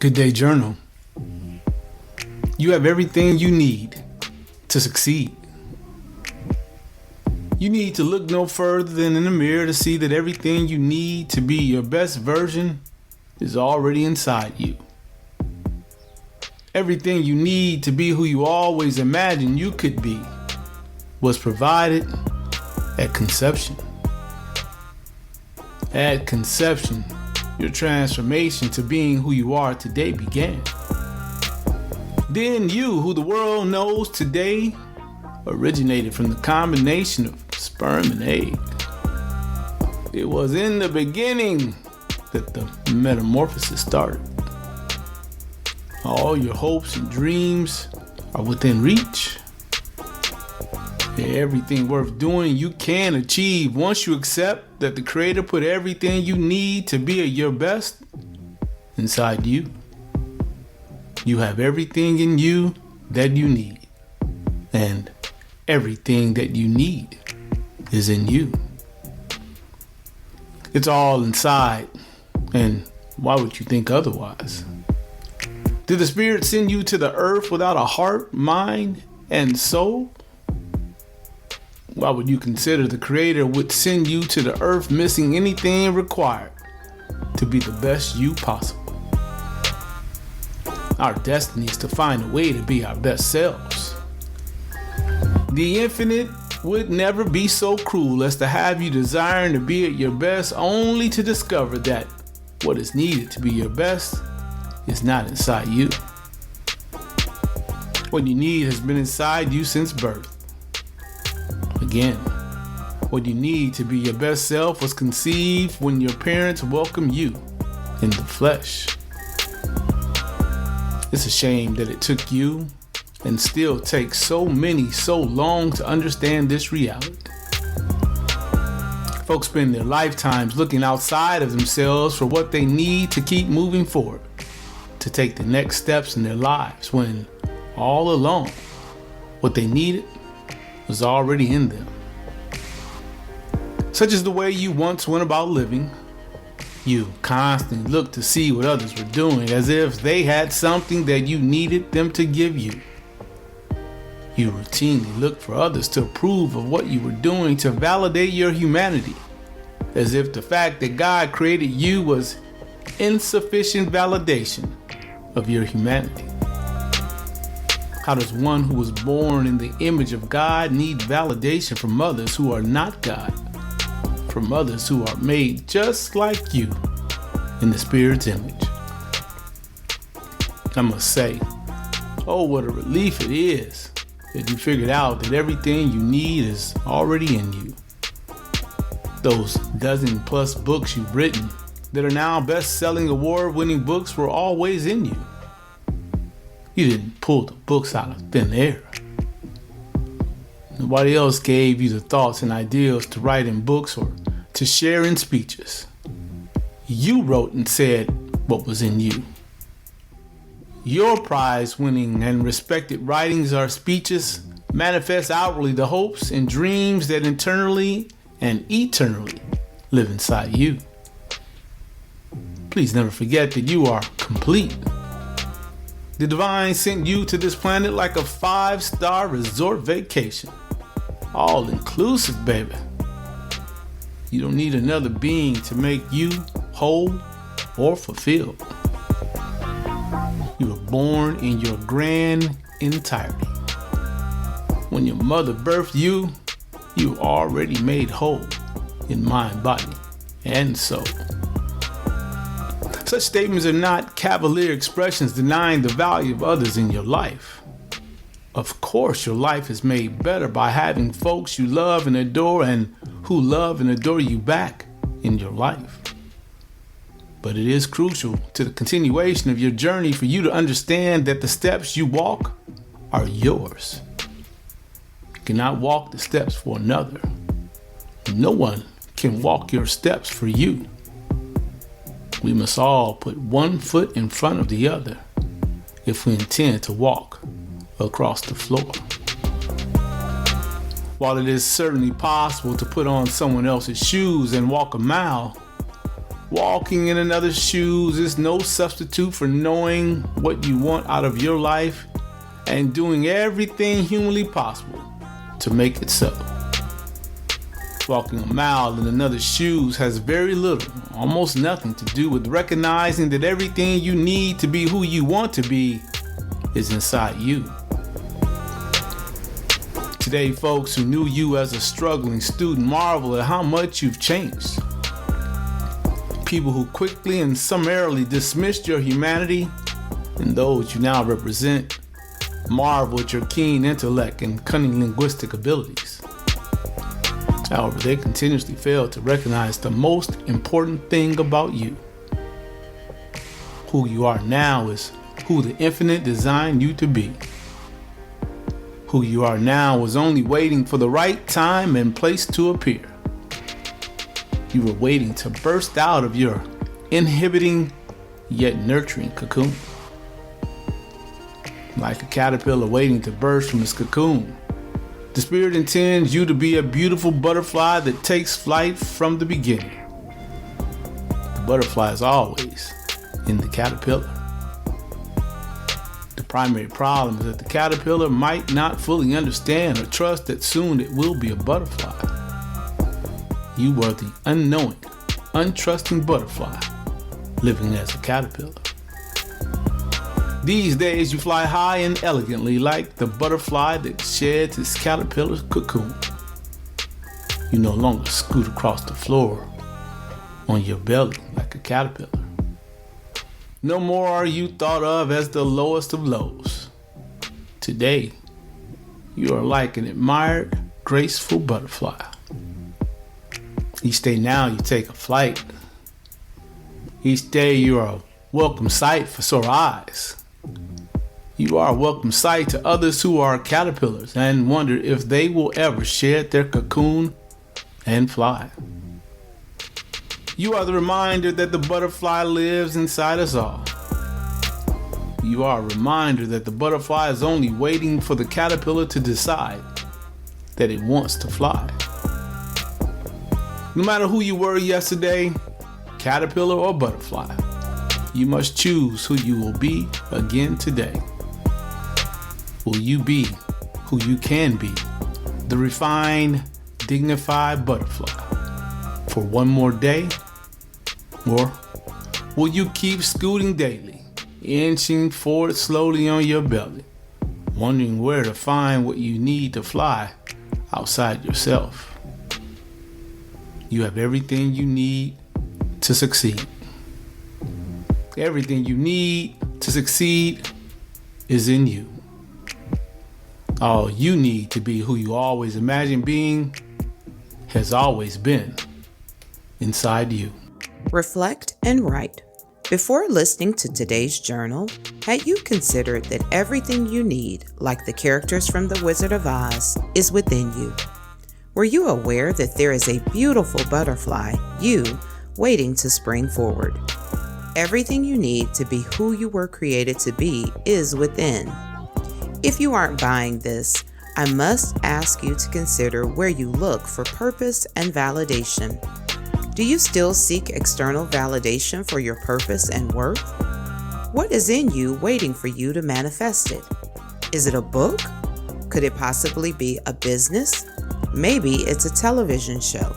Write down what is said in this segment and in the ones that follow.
Good day, journal. You have everything you need to succeed. You need to look no further than in the mirror to see that everything you need to be your best version is already inside you. Everything you need to be who you always imagined you could be was provided at conception. At conception, your transformation to being who you are today began. Then you, who the world knows today, originated from the combination of sperm and egg. It was in the beginning that the metamorphosis started. All your hopes and dreams are within reach. Everything worth doing you can achieve once you accept that the Creator put everything you need to be at your best inside you. You have everything in you that you need, and everything that you need is in you. It's all inside, and why would you think otherwise? Did the Spirit send you to the earth without a heart, mind, and soul? Why would you consider the Creator would send you to the earth missing anything required to be the best you possible? Our destiny is to find a way to be our best selves. The infinite would never be so cruel as to have you desiring to be at your best only to discover that what is needed to be your best is not inside you. What you need has been inside you since birth. Again, what you need to be your best self was conceived when your parents welcomed you in the flesh. It's a shame that it took you and still takes so many so long to understand this reality. Folks spend their lifetimes looking outside of themselves for what they need to keep moving forward, to take the next steps in their lives, when all along what they needed was already in them. Such is the way you once went about living. You constantly looked to see what others were doing as if they had something that you needed them to give you. You routinely looked for others to approve of what you were doing to validate your humanity, as if the fact that God created you was insufficient validation of your humanity. How does one who was born in the image of God need validation from others who are not God? From others who are made just like you in the Spirit's image? I must say, oh, what a relief it is that you figured out that everything you need is already in you. Those dozen plus books you've written that are now best-selling award-winning books were always in you. You didn't pull the books out of thin air. Nobody else gave you the thoughts and ideas to write in books or to share in speeches. You wrote and said what was in you. Your prize-winning and respected writings or speeches manifest outwardly the hopes and dreams that internally and eternally live inside you. Please never forget that you are complete. The divine sent you to this planet like a 5-star resort vacation. All inclusive, baby. You don't need another being to make you whole or fulfilled. You were born in your grand entirety. When your mother birthed you, you were already made whole in mind, body, and soul. Such statements are not cavalier expressions denying the value of others in your life. Of course, your life is made better by having folks you love and adore and who love and adore you back in your life. But it is crucial to the continuation of your journey for you to understand that the steps you walk are yours. You cannot walk the steps for another. No one can walk your steps for you. We must all put one foot in front of the other if we intend to walk across the floor. While it is certainly possible to put on someone else's shoes and walk a mile, Walking in another's shoes is no substitute for knowing what you want out of your life and doing everything humanly possible to make it so. Walking a mile in another's shoes has very little, almost nothing to do with recognizing that everything you need to be who you want to be is inside you. Today, folks who knew you as a struggling student marvel at how much you've changed. People who quickly and summarily dismissed your humanity and those you now represent marvel at your keen intellect and cunning linguistic abilities. However, they continuously fail to recognize the most important thing about you. Who you are now is who the infinite designed you to be. Who you are now was only waiting for the right time and place to appear. You were waiting to burst out of your inhibiting yet nurturing cocoon. Like a caterpillar waiting to burst from its cocoon, the Spirit intends you to be a beautiful butterfly that takes flight from the beginning. The butterfly is always in the caterpillar. The primary problem is that the caterpillar might not fully understand or trust that soon it will be a butterfly. You are the unknowing, untrusting butterfly living as a caterpillar. These days you fly high and elegantly like the butterfly that sheds its caterpillar's cocoon. You no longer scoot across the floor on your belly like a caterpillar. No more are you thought of as the lowest of lows. Today, you are like an admired, graceful butterfly. Each day now you take a flight. Each day you are a welcome sight for sore eyes. You are a welcome sight to others who are caterpillars and wonder if they will ever shed their cocoon and fly. You are the reminder that the butterfly lives inside us all. You are a reminder that the butterfly is only waiting for the caterpillar to decide that it wants to fly. No matter who you were yesterday, caterpillar or butterfly, you must choose who you will be again today. Will you be who you can be, the refined, dignified butterfly, for one more day? Or will you keep scooting daily, inching forward slowly on your belly, wondering where to find what you need to fly outside yourself? You have everything you need to succeed. Everything you need to succeed is in you. All you need to be who you always imagined being has always been inside you. Reflect and write. Before listening to today's journal, had you considered that everything you need, like the characters from The Wizard of Oz, is within you? Were you aware that there is a beautiful butterfly, you, waiting to spring forward? Everything you need to be who you were created to be is within. If you aren't buying this, I must ask you to consider where you look for purpose and validation. Do you still seek external validation for your purpose and worth? What is in you waiting for you to manifest it? Is it a book? Could it possibly be a business? Maybe it's a television show.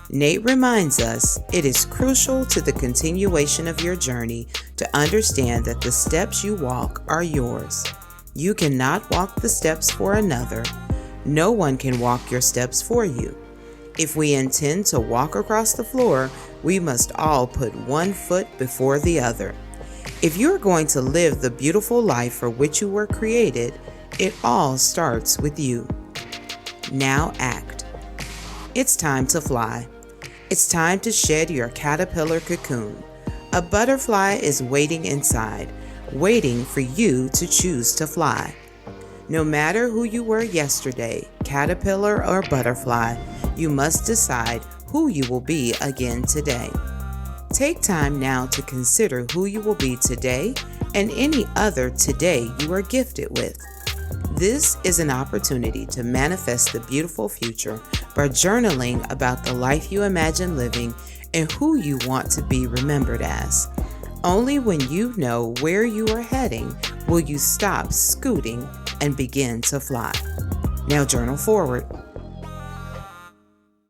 Nate reminds us it is crucial to the continuation of your journey to understand that the steps you walk are yours. You cannot walk the steps for another. No one can walk your steps for you. If we intend to walk across the floor, we must all put one foot before the other. If you're going to live the beautiful life for which you were created, it all starts with you. Now act. It's time to fly. It's time to shed your caterpillar cocoon. A butterfly is waiting inside, waiting for you to choose to fly. No matter who you were yesterday, caterpillar or butterfly, you must decide who you will be again today. Take time now to consider who you will be today and any other today you are gifted with. This is an opportunity to manifest the beautiful future by journaling about the life you imagine living and who you want to be remembered as. Only when you know where you are heading will you stop scooting and begin to fly. Now journal forward.